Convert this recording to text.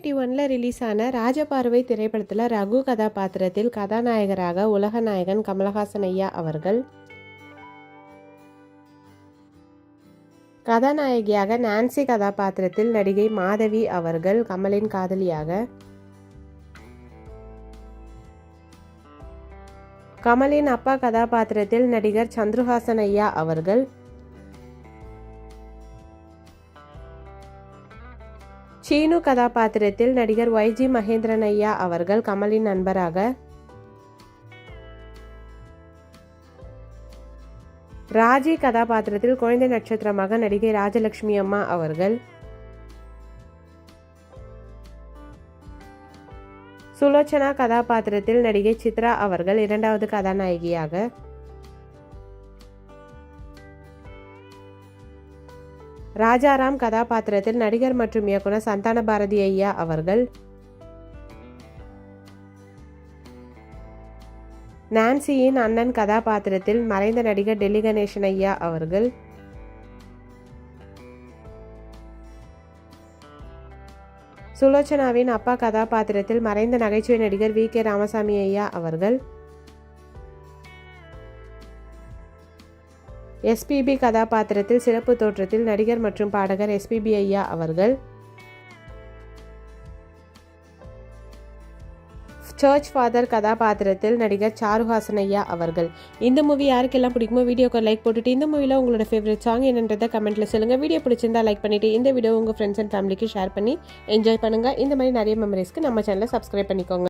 2021 release ஆன ராஜபார்வை திரைப்படத்தில் ரகு கதாபாத்திரத்தில் கதாநாயகராக உலக நாயகன் கமலஹாசன் ஐயா அவர்கள், கதாநாயகியாக நான்சி கதாபாத்திரத்தில் நடிகை மாதவி அவர்கள் கமலின் காதலியாக, கமலின் அப்பா கதாபாத்திரத்தில் நடிகர் சந்துருஹாசன் ஐயா அவர்கள், சீனு கதாபாத்திரத்தில் நடிகர் YG மகேந்திரன் ஐயா அவர்கள் கமலின் நண்பராக, ராஜி கதாபாத்திரத்தில் குழந்தை நட்சத்திரமாக நடிகை ராஜலட்சுமி அம்மா அவர்கள், சுலோச்சனா கதாபாத்திரத்தில் நடிகை சித்ரா அவர்கள் இரண்டாவது கதாநாயகியாக, ராஜாராம் கதாபாத்திரத்தில் நடிகர் மற்றும் இயக்குனர் சந்தான பாரதி ஐயா அவர்கள், நான்சியின் அண்ணன் கதாபாத்திரத்தில் மறைந்த நடிகர் டெல்லி கணேசன் ஐயா அவர்கள், சுலோச்சனாவின் அப்பா கதாபாத்திரத்தில் மறைந்த நகைச்சுவை நடிகர் VK ராமசாமி ஐயா அவர்கள், SPB கதாபாத்திரத்தில் சிறப்பு தோற்றத்தில் நடிகர் மற்றும் பாடகர் SPB ஐயா அவர்கள், சர்ச் ஃபாதர் கதாபாத்திரத்தில் நடிகர் சாருஹாசன் ஐயா அவர்கள். இந்த மூவி யாருக்கெல்லாம் பிடிக்குமோ வீடியோக்கு லைக் போட்டுட்டு இந்த மூவியில் உங்களோட ஃபேவரட் சாங் என்னன்றதை கமெண்ட்டில் சொல்லுங்கள். வீடியோ பிடிச்சிருந்தா லைக் பண்ணிவிட்டு இந்த வீடியோ உங்கள் ஃப்ரெண்ட்ஸ் அண்ட் ஃபேமிலிக்கு ஷேர் பண்ணி என்ஜாய் பண்ணுங்கள். இந்த மாதிரி நிறைய மெமரிஸ்க்கு நம்ம சேனலை சப்ஸ்கிரைப் பண்ணிக்கோங்க.